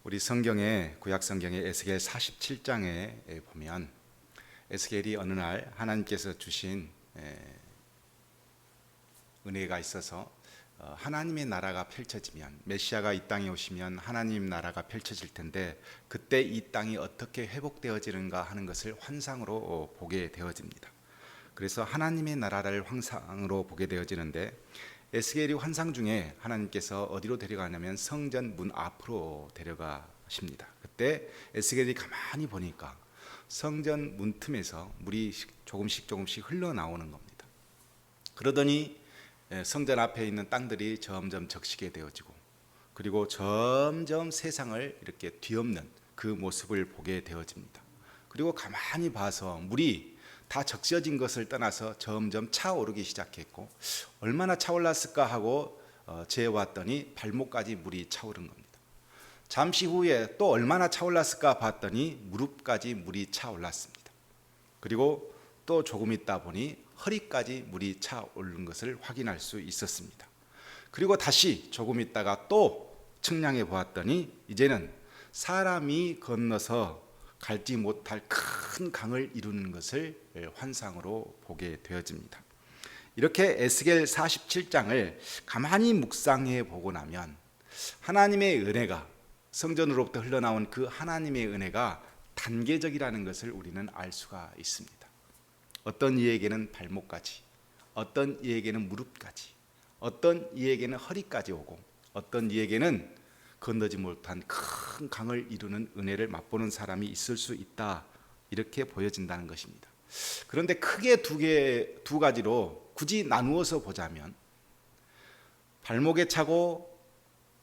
우리 성경의 구약 성경의 에스겔 47장에 보면 에스겔이 어느 날 하나님께서 주신 은혜가 있어서 하나님의 나라가 펼쳐지면, 메시아가 이 땅에 오시면 하나님 나라가 펼쳐질 텐데 그때 이 땅이 어떻게 회복되어지는가 하는 것을 환상으로 보게 되어집니다. 그래서 하나님의 나라를 환상으로 보게 되어지는데, 에스겔이 환상 중에 하나님께서 어디로 데려가냐면 성전 문 앞으로 데려가십니다. 그때 에스겔이 가만히 보니까 성전 문 틈에서 물이 조금씩 흘러나오는 겁니다. 그러더니 성전 앞에 있는 땅들이 점점 적시게 되어지고, 그리고 점점 세상을 이렇게 뒤엎는 그 모습을 보게 되어집니다. 그리고 가만히 봐서 물이 다 적셔진 것을 떠나서 점점 차오르기 시작했고, 얼마나 차올랐을까 하고 재봤더니 발목까지 물이 차오른 겁니다. 잠시 후에 또 얼마나 차올랐을까 봤더니 무릎까지 물이 차올랐습니다. 그리고 또 조금 있다 보니 허리까지 물이 차오른 것을 확인할 수 있었습니다. 그리고 다시 조금 있다가 또 측량해 보았더니 이제는 사람이 건너서 갈지 못할 큰 강을 이루는 것을 환상으로 보게 되어집니다. 이렇게 에스겔 47장을 가만히 묵상해 보고 나면 하나님의 은혜가, 성전으로부터 흘러나온 그 하나님의 은혜가 단계적이라는 것을 우리는 알 수가 있습니다. 어떤 이에게는 발목까지, 어떤 이에게는 무릎까지, 어떤 이에게는 허리까지 오고, 어떤 이에게는 건너지 못한 큰 강을 이루는 은혜를 맛보는 사람이 있을 수 있다, 이렇게 보여진다는 것입니다. 그런데 크게 두 가지로 굳이 나누어서 보자면, 발목에 차고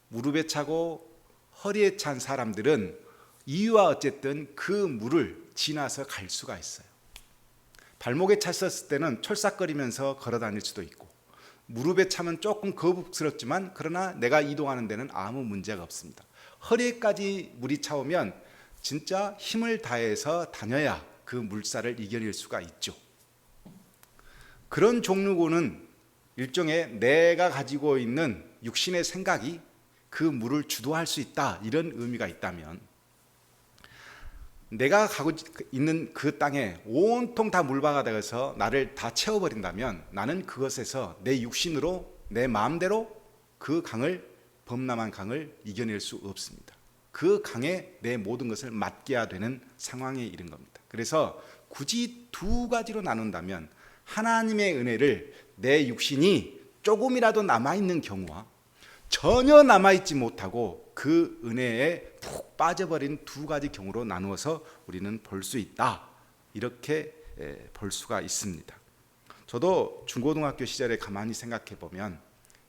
무릎에 차고 허리에 찬 사람들은 이유와 어쨌든 그 물을 지나서 갈 수가 있어요. 발목에 찼었을 때는 철싹거리면서 걸어 다닐 수도 있고, 무릎에 차면 조금 거북스럽지만 그러나 내가 이동하는 데는 아무 문제가 없습니다. 허리까지 물이 차오면 진짜 힘을 다해서 다녀야 그 물살을 이겨낼 수가 있죠. 그런 종류고는 일종의 내가 가지고 있는 육신의 생각이 그 물을 주도할 수 있다, 이런 의미가 있다면, 내가 가고 있는 그 땅에 온통 다 물바가 되어서 나를 다 채워버린다면 나는 그것에서 내 육신으로 내 마음대로 그 강을, 범람한 강을 이겨낼 수 없습니다. 그 강에 내 모든 것을 맡겨야 되는 상황에 이른 겁니다. 그래서 굳이 두 가지로 나눈다면 하나님의 은혜를 내 육신이 조금이라도 남아있는 경우와 전혀 남아있지 못하고 그 은혜에 푹 빠져버린 두 가지 경우로 나누어서 우리는 볼 수 있다, 이렇게 볼 수가 있습니다. 저도 중고등학교 시절에 가만히 생각해 보면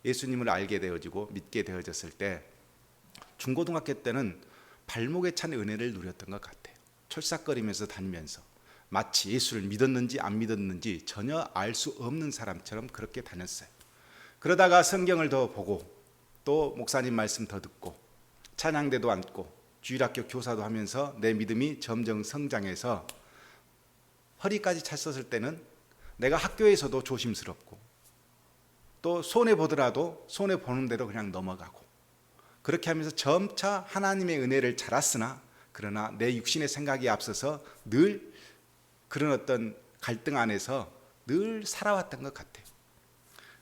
예수님을 알게 되어지고 믿게 되어졌을 때 중고등학교 때는 발목에 찬 은혜를 누렸던 것 같아요. 철싹거리면서 다니면서 마치 예수를 믿었는지 안 믿었는지 전혀 알 수 없는 사람처럼 그렇게 다녔어요. 그러다가 성경을 더 보고 또 목사님 말씀 더 듣고 찬양대도 앉고 주일학교 교사도 하면서 내 믿음이 점점 성장해서 허리까지 찼었을 때는 내가 학교에서도 조심스럽고, 또 손해보더라도 손해보는 대로 그냥 넘어가고, 그렇게 하면서 점차 하나님의 은혜를 잘 알았으나 그러나 내 육신의 생각이 앞서서 늘 그런 어떤 갈등 안에서 늘 살아왔던 것 같아요.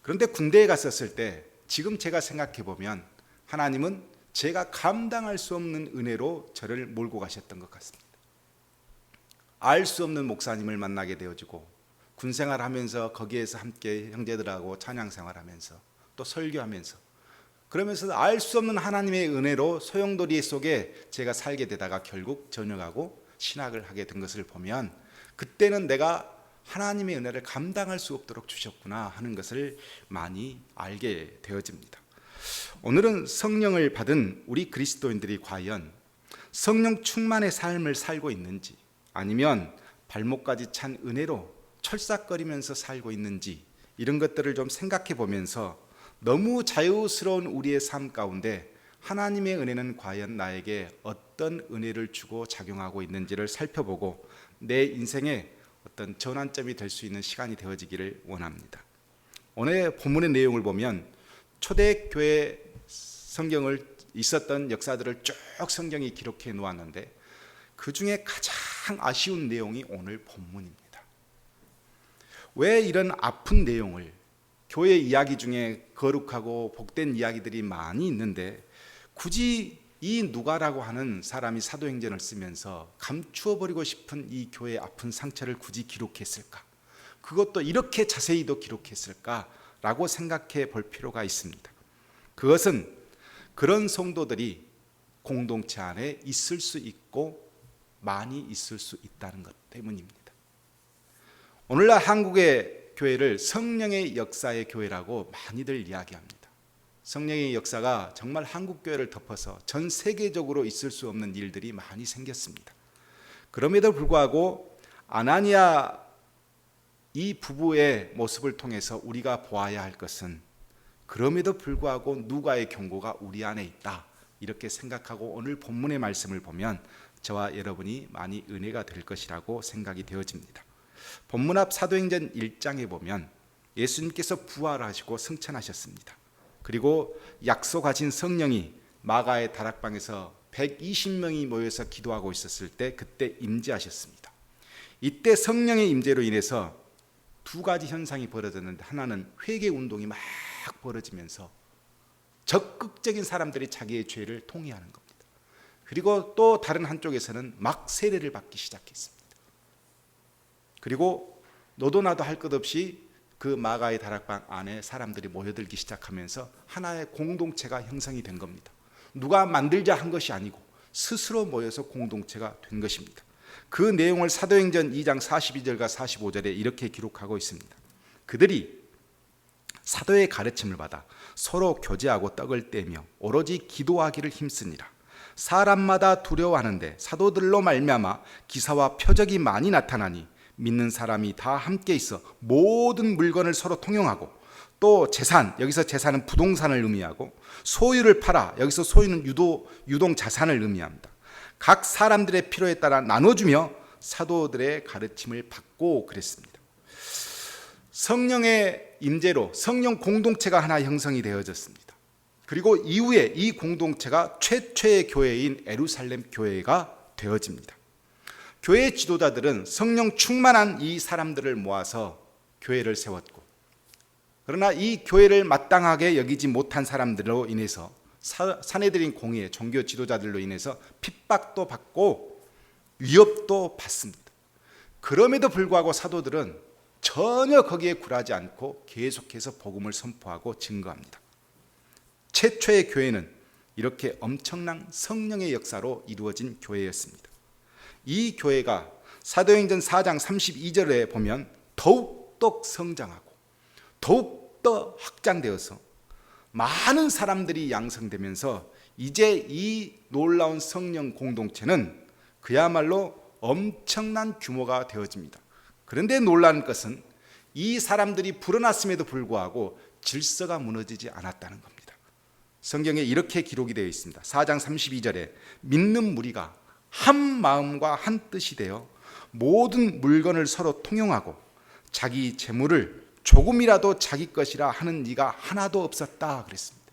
그런데 군대에 갔었을 때 지금 제가 생각해 보면 하나님은 제가 감당할 수 없는 은혜로 저를 몰고 가셨던 것 같습니다. 알 수 없는 목사님을 만나게 되어지고, 군생활하면서 거기에서 함께 형제들하고 찬양 생활하면서 또 설교하면서, 그러면서 알 수 없는 하나님의 은혜로 소용돌이 속에 제가 살게 되다가 결국 전역하고 신학을 하게 된 것을 보면, 그때는 내가 하나님의 은혜를 감당할 수 없도록 주셨구나 하는 것을 많이 알게 되어집니다. 오늘은 성령을 받은 우리 그리스도인들이 과연 성령 충만의 삶을 살고 있는지, 아니면 발목까지 찬 은혜로 철싹거리면서 살고 있는지, 이런 것들을 좀 생각해 보면서 너무 자유스러운 우리의 삶 가운데 하나님의 은혜는 과연 나에게 어떤 은혜를 주고 작용하고 있는지를 살펴보고 내 인생에 어떤 전환점이 될 수 있는 시간이 되어지기를 원합니다. 오늘 본문의 내용을 보면 초대교회 성경을 있었던 역사들을 쭉 성경이 기록해 놓았는데 그 중에 가장 아쉬운 내용이 오늘 본문입니다. 왜 이런 아픈 내용을, 교회 이야기 중에 거룩하고 복된 이야기들이 많이 있는데 굳이 이 누가라고 하는 사람이 사도행전을 쓰면서 감추어 버리고 싶은 이 교회의 아픈 상처를 굳이 기록했을까? 그것도 이렇게 자세히도 기록했을까라고 생각해 볼 필요가 있습니다. 그것은 그런 성도들이 공동체 안에 있을 수 있고 많이 있을 수 있다는 것 때문입니다. 오늘날 한국의 교회를 성령의 역사의 교회라고 많이들 이야기합니다. 성령의 역사가 정말 한국 교회를 덮어서 전 세계적으로 있을 수 없는 일들이 많이 생겼습니다. 그럼에도 불구하고 아나니아 이 부부의 모습을 통해서 우리가 보아야 할 것은 그럼에도 불구하고 누가의 경고가 우리 안에 있다, 이렇게 생각하고 오늘 본문의 말씀을 보면 저와 여러분이 많이 은혜가 될 것이라고 생각이 되어집니다. 본문 앞 사도행전 1장에 보면 예수님께서 부활하시고 승천하셨습니다. 그리고 약속하신 성령이 마가의 다락방에서 120명이 모여서 기도하고 있었을 때 그때 임재하셨습니다. 이때 성령의 임재로 인해서 두 가지 현상이 벌어졌는데, 하나는 회개 운동이 막 벌어지면서 적극적인 사람들이 자기의 죄를 통회하는 겁니다. 그리고 또 다른 한쪽에서는 막 세례를 받기 시작했습니다. 그리고 너도 나도 할 것 없이 그 마가의 다락방 안에 사람들이 모여들기 시작하면서 하나의 공동체가 형성이 된 겁니다. 누가 만들자 한 것이 아니고 스스로 모여서 공동체가 된 것입니다. 그 내용을 사도행전 2장 42절과 45절에 이렇게 기록하고 있습니다. 그들이 사도의 가르침을 받아 서로 교제하고 떡을 떼며 오로지 기도하기를 힘쓰니라. 사람마다 두려워하는데 사도들로 말미암아 기사와 표적이 많이 나타나니 믿는 사람이 다 함께 있어 모든 물건을 서로 통용하고, 또 재산, 여기서 재산은 부동산을 의미하고, 소유를 팔아, 여기서 소유는 유동 자산을 의미합니다. 각 사람들의 필요에 따라 나눠주며 사도들의 가르침을 받고 그랬습니다. 성령의 임재로 성령 공동체가 하나 형성이 되어졌습니다. 그리고 이후에 이 공동체가 최초의 교회인 예루살렘 교회가 되어집니다. 교회 지도자들은 성령 충만한 이 사람들을 모아서 교회를 세웠고, 그러나 이 교회를 마땅하게 여기지 못한 사람들로 인해서 사내들인 공의의 종교 지도자들로 인해서 핍박도 받고 위협도 받습니다. 그럼에도 불구하고 사도들은 전혀 거기에 굴하지 않고 계속해서 복음을 선포하고 증거합니다. 최초의 교회는 이렇게 엄청난 성령의 역사로 이루어진 교회였습니다. 이 교회가 사도행전 4장 32절에 보면 더욱더 성장하고 더욱더 확장되어서 많은 사람들이 양성되면서 이제 이 놀라운 성령 공동체는 그야말로 엄청난 규모가 되어집니다. 그런데 놀라운 것은 이 사람들이 불어났음에도 불구하고 질서가 무너지지 않았다는 겁니다. 성경에 이렇게 기록이 되어 있습니다. 4장 32절에 믿는 무리가 한 마음과 한 뜻이 되어 모든 물건을 서로 통용하고 자기 재물을 조금이라도 자기 것이라 하는 이가 하나도 없었다 그랬습니다.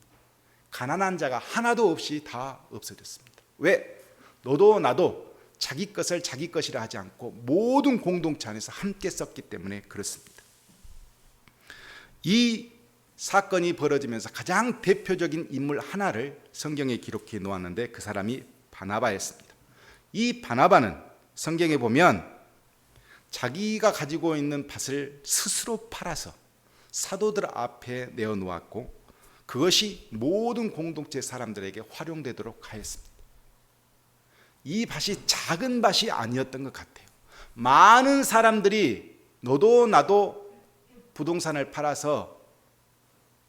가난한 자가 하나도 없이 다 없어졌습니다. 왜? 너도 나도 자기 것을 자기 것이라 하지 않고 모든 공동체 안에서 함께 썼기 때문에 그렇습니다. 이 사건이 벌어지면서 가장 대표적인 인물 하나를 성경에 기록해 놓았는데 그 사람이 바나바였습니다. 이 바나바는 성경에 보면 자기가 가지고 있는 밭을 스스로 팔아서 사도들 앞에 내어놓았고 그것이 모든 공동체 사람들에게 활용되도록 하였습니다. 이 밭이 작은 밭이 아니었던 것 같아요. 많은 사람들이 너도 나도 부동산을 팔아서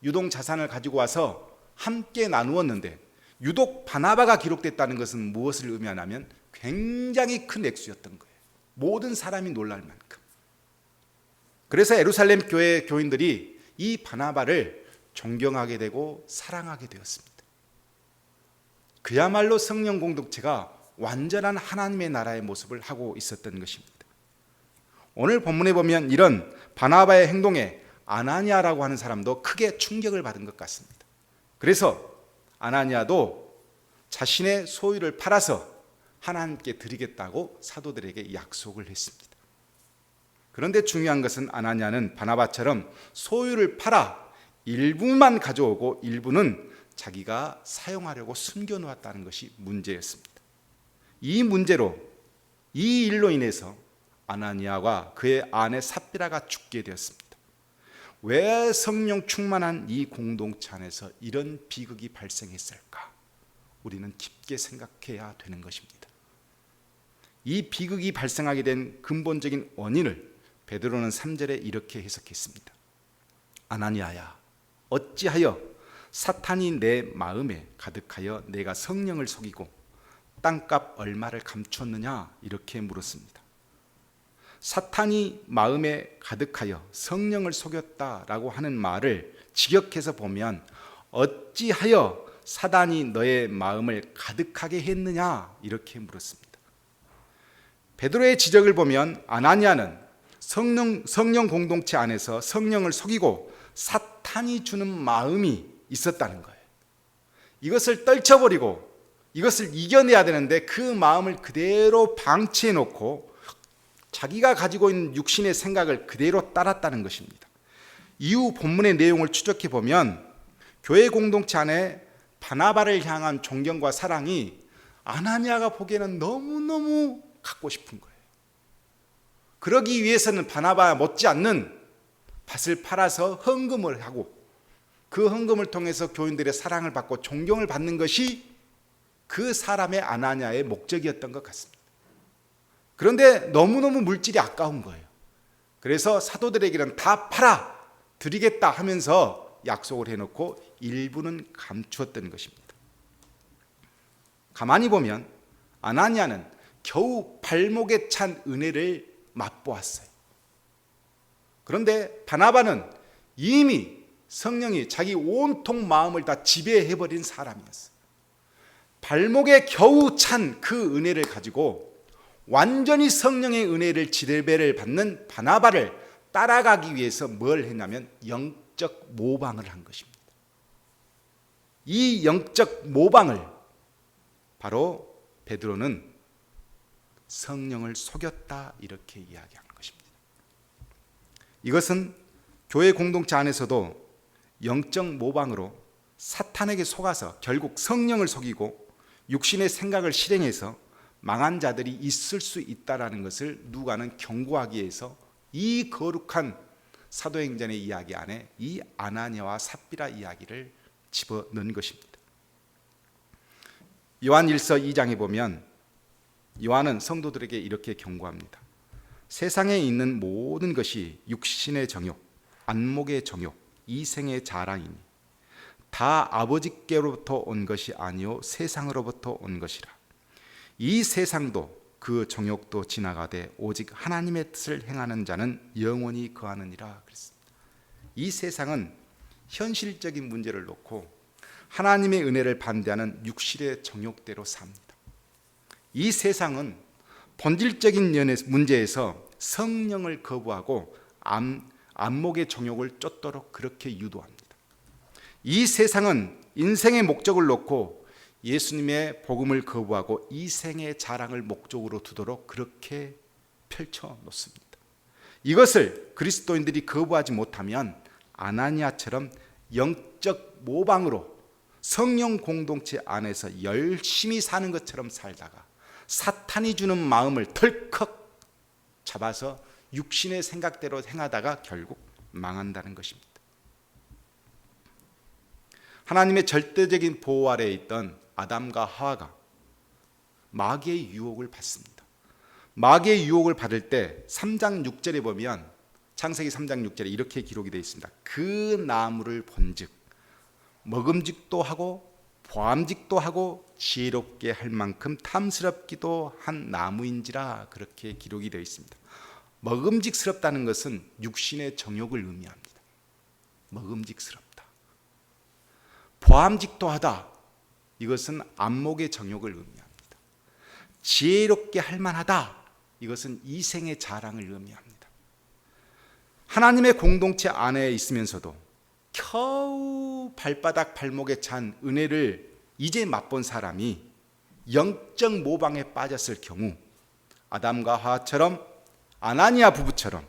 유동 자산을 가지고 와서 함께 나누었는데 유독 바나바가 기록됐다는 것은 무엇을 의미하냐면 굉장히 큰 액수였던 거예요. 모든 사람이 놀랄 만큼. 그래서 예루살렘 교회 교인들이 이 바나바를 존경하게 되고 사랑하게 되었습니다. 그야말로 성령 공동체가 완전한 하나님의 나라의 모습을 하고 있었던 것입니다. 오늘 본문에 보면 이런 바나바의 행동에 아나니아라고 하는 사람도 크게 충격을 받은 것 같습니다. 그래서 아나니아도 자신의 소유를 팔아서 하나님께 드리겠다고 사도들에게 약속을 했습니다. 그런데 중요한 것은 아나니아는 바나바처럼 소유를 팔아 일부만 가져오고 일부는 자기가 사용하려고 숨겨놓았다는 것이 문제였습니다. 이 문제로, 이 일로 인해서 아나니아와 그의 아내 삽비라가 죽게 되었습니다. 왜 성령 충만한 이 공동체 안에서 이런 비극이 발생했을까? 우리는 깊게 생각해야 되는 것입니다. 이 비극이 발생하게 된 근본적인 원인을 베드로는 3절에 이렇게 해석했습니다. 아나니아야, 어찌하여 사탄이 내 마음에 가득하여 내가 성령을 속이고 땅값 얼마를 감추었느냐? 이렇게 물었습니다. 사탄이 마음에 가득하여 성령을 속였다라고 하는 말을 직역해서 보면 어찌하여 사단이 너의 마음을 가득하게 했느냐? 이렇게 물었습니다. 베드로의 지적을 보면 아나니아는 성령 공동체 안에서 성령을 속이고 사탄이 주는 마음이 있었다는 거예요. 이것을 떨쳐버리고 이것을 이겨내야 되는데 그 마음을 그대로 방치해 놓고 자기가 가지고 있는 육신의 생각을 그대로 따랐다는 것입니다. 이후 본문의 내용을 추적해 보면 교회 공동체 안에 바나바를 향한 존경과 사랑이 아나니아가 보기에는 너무너무 갖고 싶은 거예요. 그러기 위해서는 바나바 못지않는 밭을 팔아서 헌금을 하고 그 헌금을 통해서 교인들의 사랑을 받고 존경을 받는 것이 그 사람의 아나니아의 목적이었던 것 같습니다. 그런데 너무너무 물질이 아까운 거예요. 그래서 사도들에게는 다 팔아 드리겠다 하면서 약속을 해놓고 일부는 감추었던 것입니다. 가만히 보면 아나니아는 겨우 발목에 찬 은혜를 맛보았어요. 그런데 바나바는 이미 성령이 자기 온통 마음을 다 지배해버린 사람이었어요. 발목에 겨우 찬 그 은혜를 가지고 완전히 성령의 은혜를 지배를 받는 바나바를 따라가기 위해서 뭘 했냐면 영적 모방을 한 것입니다. 이 영적 모방을 바로 베드로는 성령을 속였다 이렇게 이야기하는 것입니다. 이것은 교회 공동체 안에서도 영적 모방으로 사탄에게 속아서 결국 성령을 속이고 육신의 생각을 실행해서 망한 자들이 있을 수 있다는 것을 누가는 경고하기 위해서 이 거룩한 사도행전의 이야기 안에 이 아나니아와 삽비라 이야기를 집어넣은 것입니다. 요한 1서 2장에 보면 요한은 성도들에게 이렇게 경고합니다. 세상에 있는 모든 것이 육신의 정욕, 안목의 정욕, 이생의 자랑이니 다 아버지께로부터 온 것이 아니요 세상으로부터 온 것이라. 이 세상도 그 정욕도 지나가되 오직 하나님의 뜻을 행하는 자는 영원히 거하느니라 그랬습니다. 이 세상은 현실적인 문제를 놓고 하나님의 은혜를 반대하는 육신의 정욕대로 삽니다. 이 세상은 본질적인 문제에서 성령을 거부하고 안목의 정욕을 쫓도록 그렇게 유도합니다. 이 세상은 인생의 목적을 놓고 예수님의 복음을 거부하고 이생의 자랑을 목적으로 두도록 그렇게 펼쳐 놓습니다. 이것을 그리스도인들이 거부하지 못하면 아나니아처럼 영적 모방으로 성령 공동체 안에서 열심히 사는 것처럼 살다가 사탄이 주는 마음을 덜컥 잡아서 육신의 생각대로 행하다가 결국 망한다는 것입니다. 하나님의 절대적인 보호 아래에 있던 아담과 하와가 마귀의 유혹을 받습니다. 마귀의 유혹을 받을 때 3장 6절에 보면 창세기 3장 6절에 이렇게 기록이 되어 있습니다. 그 나무를 본즉 먹음직도 하고 보암직도 하고 지혜롭게 할 만큼 탐스럽기도 한 나무인지라 그렇게 기록이 되어 있습니다. 먹음직스럽다는 것은 육신의 정욕을 의미합니다. 먹음직스럽다. 보암직도 하다. 이것은 안목의 정욕을 의미합니다. 지혜롭게 할 만하다. 이것은 이생의 자랑을 의미합니다. 하나님의 공동체 안에 있으면서도 겨우 발바닥 발목에 찬 은혜를 이제 맛본 사람이 영적 모방에 빠졌을 경우 아담과 하와처럼 아나니아 부부처럼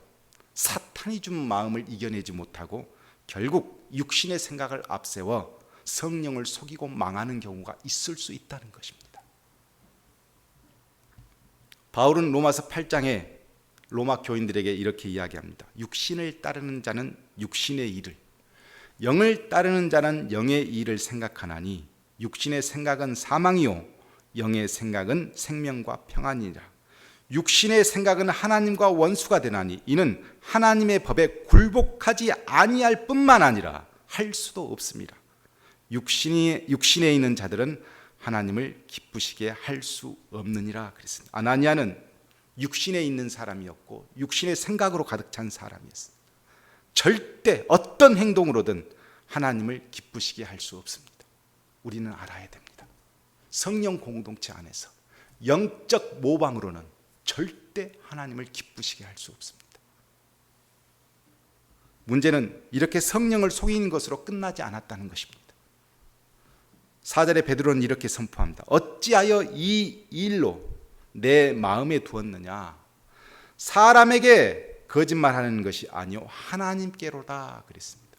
사탄이 준 마음을 이겨내지 못하고 결국 육신의 생각을 앞세워 성령을 속이고 망하는 경우가 있을 수 있다는 것입니다. 바울은 로마서 8장에 로마 교인들에게 이렇게 이야기합니다. 육신을 따르는 자는 육신의 일을, 영을 따르는 자는 영의 일을 생각하나니 육신의 생각은 사망이요 영의 생각은 생명과 평안이니라. 육신의 생각은 하나님과 원수가 되나니 이는 하나님의 법에 굴복하지 아니할 뿐만 아니라 할 수도 없습니다. 육신에 있는 자들은 하나님을 기쁘시게 할 수 없느니라 그랬습니다. 아나니아는 육신에 있는 사람이었고 육신의 생각으로 가득 찬 사람이었습니다. 절대 어떤 행동으로든 하나님을 기쁘시게 할 수 없습니다. 우리는 알아야 됩니다. 성령 공동체 안에서 영적 모방으로는 절대 하나님을 기쁘시게 할 수 없습니다. 문제는 이렇게 성령을 속이는 것으로 끝나지 않았다는 것입니다. 4절에 베드로는 이렇게 선포합니다. 어찌하여 이 일로 내 마음에 두었느냐? 사람에게 거짓말하는 것이 아니요 하나님께로다 그랬습니다.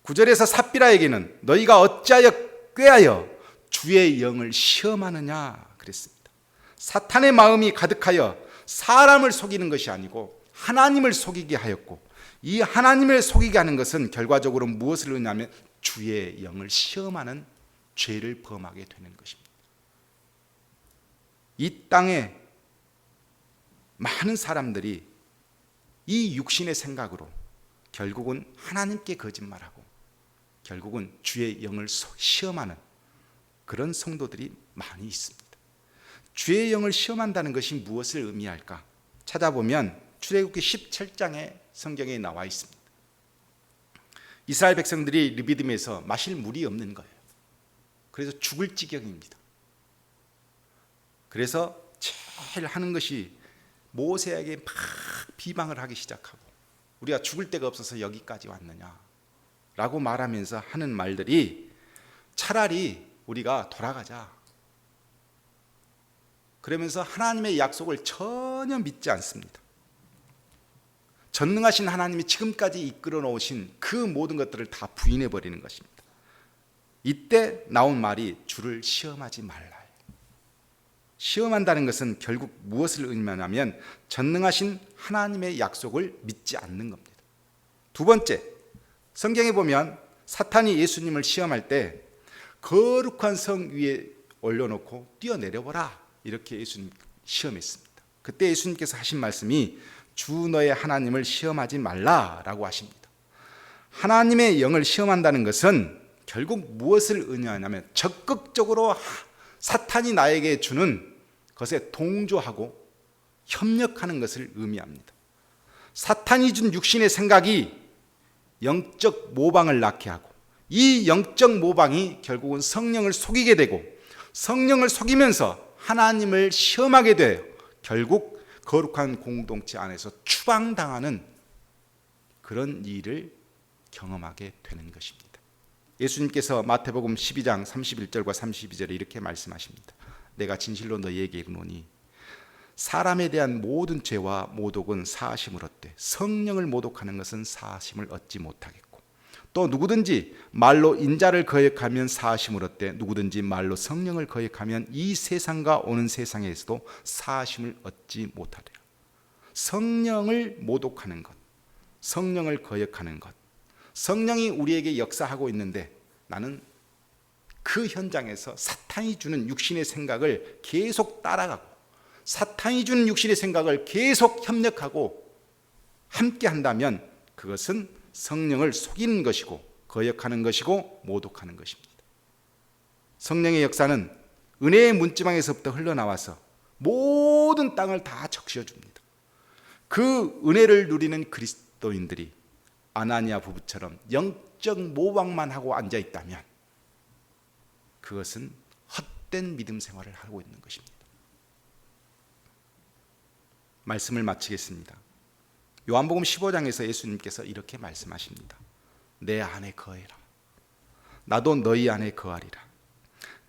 9절에서 삽비라에게는 너희가 어찌하여 꾀하여 주의 영을 시험하느냐 그랬습니다. 사탄의 마음이 가득하여 사람을 속이는 것이 아니고 하나님을 속이게 하였고, 이 하나님을 속이게 하는 것은 결과적으로 무엇을 의미하면 주의 영을 시험하는 죄를 범하게 되는 것입니다. 이 땅에 많은 사람들이 이 육신의 생각으로 결국은 하나님께 거짓말하고 결국은 주의 영을 시험하는 그런 성도들이 많이 있습니다. 주의 영을 시험한다는 것이 무엇을 의미할까? 찾아보면 출애굽기 17장에 성경에 나와 있습니다. 이스라엘 백성들이 르비딤에서 마실 물이 없는 거예요. 그래서 죽을 지경입니다. 그래서 제일 하는 것이 모세에게 막 비방을 하기 시작하고, 우리가 죽을 데가 없어서 여기까지 왔느냐 라고 말하면서 하는 말들이, 차라리 우리가 돌아가자, 그러면서 하나님의 약속을 전혀 믿지 않습니다. 전능하신 하나님이 지금까지 이끌어 놓으신 그 모든 것들을 다 부인해 버리는 것입니다. 이때 나온 말이 주를 시험하지 말라. 시험한다는 것은 결국 무엇을 의미하냐면 전능하신 하나님의 약속을 믿지 않는 겁니다. 두 번째, 성경에 보면 사탄이 예수님을 시험할 때 거룩한 성 위에 올려놓고 뛰어내려보라 이렇게 예수님 시험했습니다. 그때 예수님께서 하신 말씀이 주 너의 하나님을 시험하지 말라라고 하십니다. 하나님의 영을 시험한다는 것은 결국 무엇을 의미하냐면 적극적으로 사탄이 나에게 주는 것에 동조하고 협력하는 것을 의미합니다. 사탄이 준 육신의 생각이 영적 모방을 낳게 하고, 이 영적 모방이 결국은 성령을 속이게 되고, 성령을 속이면서 하나님을 시험하게 되어 결국 거룩한 공동체 안에서 추방당하는 그런 일을 경험하게 되는 것입니다. 예수님께서 마태복음 12장 31절과 32절에 이렇게 말씀하십니다. 내가 진실로 너희에게 이르노니 사람에 대한 모든 죄와 모독은 사하심을 얻되 성령을 모독하는 것은 사하심을 얻지 못하겠고, 또 누구든지 말로 인자를 거역하면 사하심을 얻되 누구든지 말로 성령을 거역하면 이 세상과 오는 세상에서도 사하심을 얻지 못하리라. 성령을 모독하는 것, 성령을 거역하는 것, 성령이 우리에게 역사하고 있는데 나는 그 현장에서 사탄이 주는 육신의 생각을 계속 따라가고, 사탄이 주는 육신의 생각을 계속 협력하고 함께 한다면 그것은 성령을 속이는 것이고 거역하는 것이고 모독하는 것입니다. 성령의 역사는 은혜의 문지방에서부터 흘러나와서 모든 땅을 다 적셔줍니다. 그 은혜를 누리는 그리스도인들이 아나니아 부부처럼 영적 모방만 하고 앉아있다면 그것은 헛된 믿음 생활을 하고 있는 것입니다. 말씀을 마치겠습니다. 요한복음 15장에서 예수님께서 이렇게 말씀하십니다. 내 안에 거해라. 나도 너희 안에 거하리라.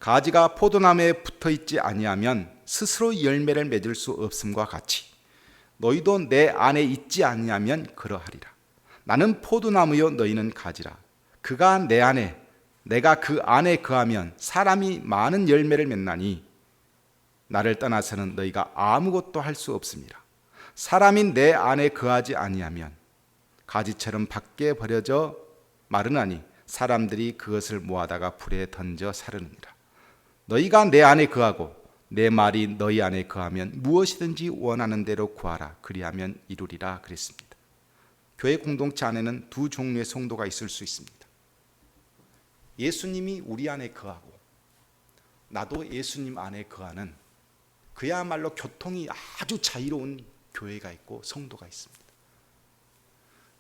가지가 포도나무에 붙어 있지 아니하면 스스로 열매를 맺을 수 없음과 같이 너희도 내 안에 있지 아니하면 그러하리라. 나는 포도나무요 너희는 가지라. 그가 내 안에 내가 그 안에 거하면 사람이 많은 열매를 맺나니 나를 떠나서는 너희가 아무것도 할 수 없습니다. 사람이 내 안에 거하지 아니하면 가지처럼 밖에 버려져 마르나니 사람들이 그것을 모아다가 불에 던져 사르느니라. 너희가 내 안에 거하고 내 말이 너희 안에 거하면 무엇이든지 원하는 대로 구하라. 그리하면 이루리라 그랬습니다. 교회 공동체 안에는 두 종류의 성도가 있을 수 있습니다. 예수님이 우리 안에 거하고 나도 예수님 안에 거하는 그야말로 교통이 아주 자유로운 교회가 있고 성도가 있습니다.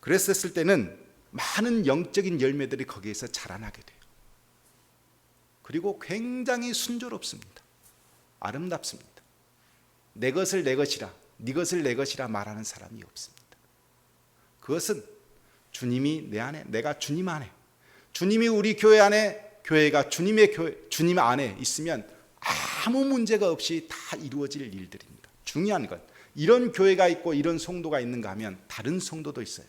그랬을 때는 많은 영적인 열매들이 거기에서 자라나게 돼요. 그리고 굉장히 순조롭습니다. 아름답습니다. 내 것을 내 것이라, 네 것을 내 것이라 말하는 사람이 없습니다. 그것은 주님이 내 안에, 내가 주님 안에, 주님이 우리 교회 안에, 교회가 주님의 교회, 주님 안에 있으면 아무 문제가 없이 다 이루어질 일들입니다. 중요한 건 이런 교회가 있고 이런 성도가 있는가 하면 다른 성도도 있어요.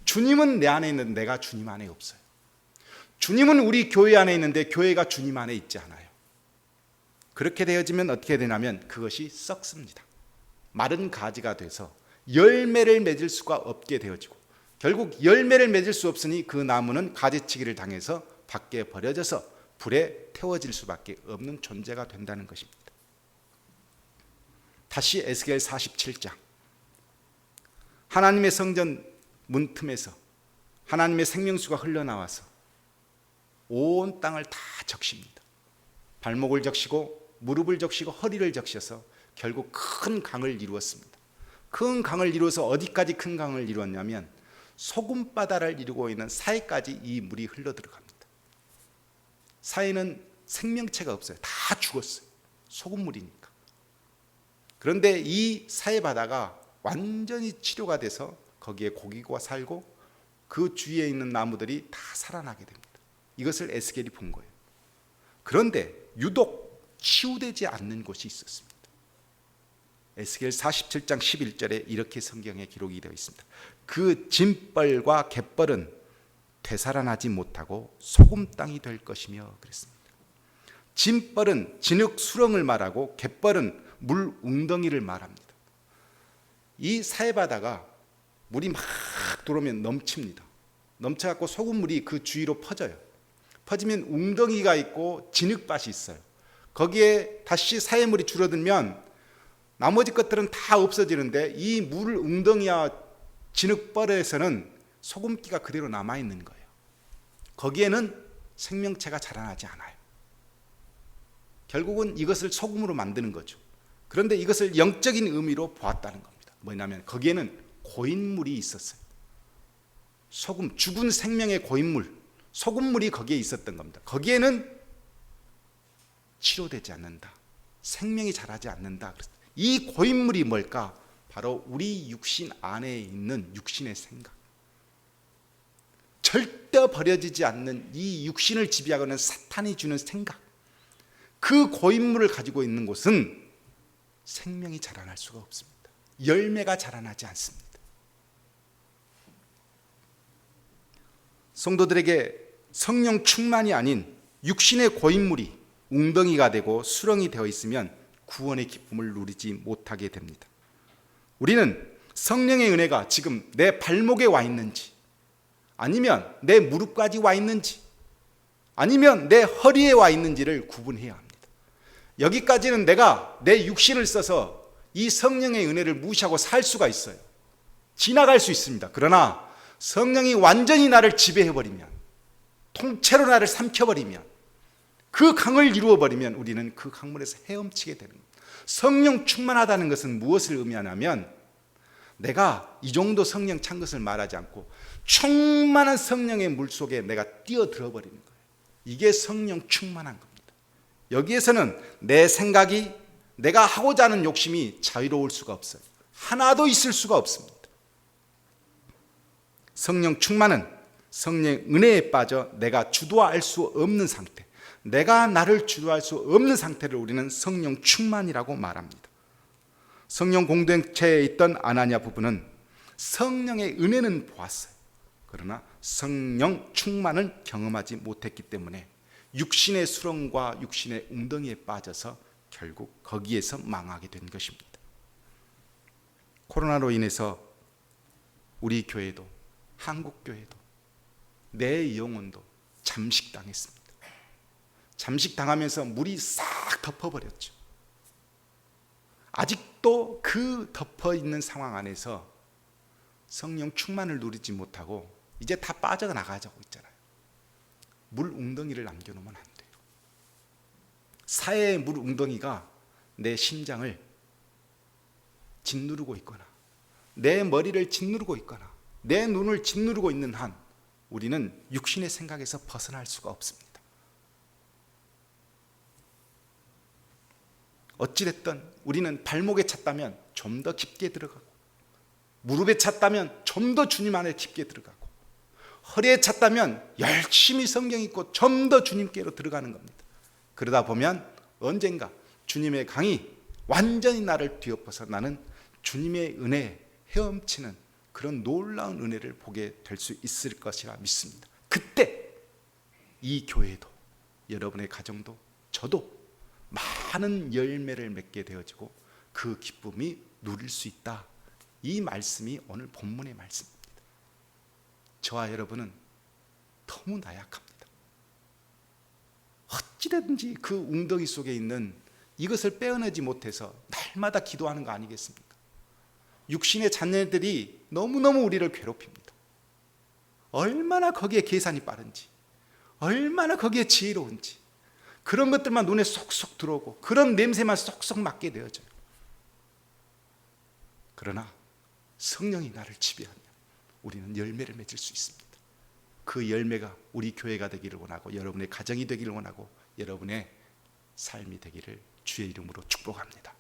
주님은 내 안에 있는데 내가 주님 안에 없어요. 주님은 우리 교회 안에 있는데 교회가 주님 안에 있지 않아요. 그렇게 되어지면 어떻게 되냐면 그것이 썩습니다. 마른 가지가 돼서 열매를 맺을 수가 없게 되어지고 결국 열매를 맺을 수 없으니 그 나무는 가지치기를 당해서 밖에 버려져서 불에 태워질 수밖에 없는 존재가 된다는 것입니다. 다시 에스겔 47장. 하나님의 성전 문틈에서 하나님의 생명수가 흘러나와서 온 땅을 다 적십니다. 발목을 적시고 무릎을 적시고 허리를 적셔서 결국 큰 강을 이루었습니다. 큰 강을 이루어서 어디까지 큰 강을 이루었냐면 소금바다를 이루고 있는 사해까지 이 물이 흘러 들어갑니다. 사해는 생명체가 없어요. 다 죽었어요. 소금물이니까. 그런데 이 사해바다가 완전히 치료가 돼서 거기에 고기가 살고 그 주위에 있는 나무들이 다 살아나게 됩니다. 이것을 에스겔이 본 거예요. 그런데 유독 치유되지 않는 곳이 있었습니다. 에스겔 47장 11절에 이렇게 성경에 기록이 되어 있습니다. 그 진벌과 갯벌은 되살아나지 못하고 소금 땅이 될 것이며 그랬습니다. 진벌은 진흙 수렁을 말하고 갯벌은 물 웅덩이를 말합니다. 이 사해바다가 물이 막 들어오면 넘칩니다. 넘쳐갖고 소금물이 그 주위로 퍼져요. 퍼지면 웅덩이가 있고 진흙밭이 있어요. 거기에 다시 사해물이 줄어들면 나머지 것들은 다 없어지는데 이 물 웅덩이와 진흙벌에서는 소금기가 그대로 남아있는 거예요. 거기에는 생명체가 자라나지 않아요. 결국은 이것을 소금으로 만드는 거죠. 그런데 이것을 영적인 의미로 보았다는 겁니다. 뭐냐면 거기에는 고인물이 있었어요. 소금, 죽은 생명의 고인물, 소금물이 거기에 있었던 겁니다. 거기에는 치료되지 않는다. 생명이 자라지 않는다. 이 고인물이 뭘까? 바로 우리 육신 안에 있는 육신의 생각. 절대 버려지지 않는 이 육신을 지배하고 있는 사탄이 주는 생각. 그 고인물을 가지고 있는 곳은 생명이 자라날 수가 없습니다. 열매가 자라나지 않습니다. 성도들에게 성령 충만이 아닌 육신의 고인물이 웅덩이가 되고 수렁이 되어 있으면 구원의 기쁨을 누리지 못하게 됩니다. 우리는 성령의 은혜가 지금 내 발목에 와 있는지, 아니면 내 무릎까지 와 있는지, 아니면 내 허리에 와 있는지를 구분해야 합니다. 여기까지는 내가 내 육신을 써서 이 성령의 은혜를 무시하고 살 수가 있어요. 지나갈 수 있습니다. 그러나 성령이 완전히 나를 지배해버리면, 통째로 나를 삼켜버리면, 그 강을 이루어버리면 우리는 그 강물에서 헤엄치게 되는 겁니다. 성령 충만하다는 것은 무엇을 의미하냐면 내가 이 정도 성령 찬 것을 말하지 않고 충만한 성령의 물속에 내가 뛰어들어 버리는 거예요. 이게 성령 충만한 겁니다. 여기에서는 내 생각이, 내가 하고자 하는 욕심이 자유로울 수가 없어요. 하나도 있을 수가 없습니다. 성령 충만은 성령 은혜에 빠져 내가 주도할 수 없는 상태, 내가 나를 주도할 수 없는 상태를 우리는 성령 충만이라고 말합니다. 성령 공동체에 있던 아나니아 부부는 성령의 은혜는 보았어요. 그러나 성령 충만을 경험하지 못했기 때문에 육신의 수렁과 육신의 웅덩이에 빠져서 결국 거기에서 망하게 된 것입니다. 코로나로 인해서 우리 교회도, 한국 교회도, 내 영혼도 잠식당했습니다. 잠식당하면서 물이 싹 덮어버렸죠. 아직도 그 덮어있는 상황 안에서 성령 충만을 누리지 못하고 이제 다 빠져나가자고 있잖아요. 물 웅덩이를 남겨놓으면 안 돼요. 사해의 물 웅덩이가 내 심장을 짓누르고 있거나 내 머리를 짓누르고 있거나 내 눈을 짓누르고 있는 한 우리는 육신의 생각에서 벗어날 수가 없습니다. 어찌됐든 우리는 발목에 찼다면 좀 더 깊게 들어가고, 무릎에 찼다면 좀 더 주님 안에 깊게 들어가고, 허리에 찼다면 열심히 성경 읽고 좀 더 주님께로 들어가는 겁니다. 그러다 보면 언젠가 주님의 강이 완전히 나를 뒤엎어서 나는 주님의 은혜에 헤엄치는 그런 놀라운 은혜를 보게 될 수 있을 것이라 믿습니다. 그때 이 교회도, 여러분의 가정도, 저도 많은 열매를 맺게 되어지고 그 기쁨이 누릴 수 있다. 이 말씀이 오늘 본문의 말씀입니다. 저와 여러분은 너무 나약합니다. 어찌든지 그 웅덩이 속에 있는 이것을 빼어내지 못해서 날마다 기도하는 거 아니겠습니까? 육신의 자녀들이 너무너무 우리를 괴롭힙니다. 얼마나 거기에 계산이 빠른지, 얼마나 거기에 지혜로운지, 그런 것들만 눈에 쏙쏙 들어오고 그런 냄새만 쏙쏙 맡게 되어져요. 그러나 성령이 나를 지배하면 우리는 열매를 맺을 수 있습니다. 그 열매가 우리 교회가 되기를 원하고, 여러분의 가정이 되기를 원하고, 여러분의 삶이 되기를 주의 이름으로 축복합니다.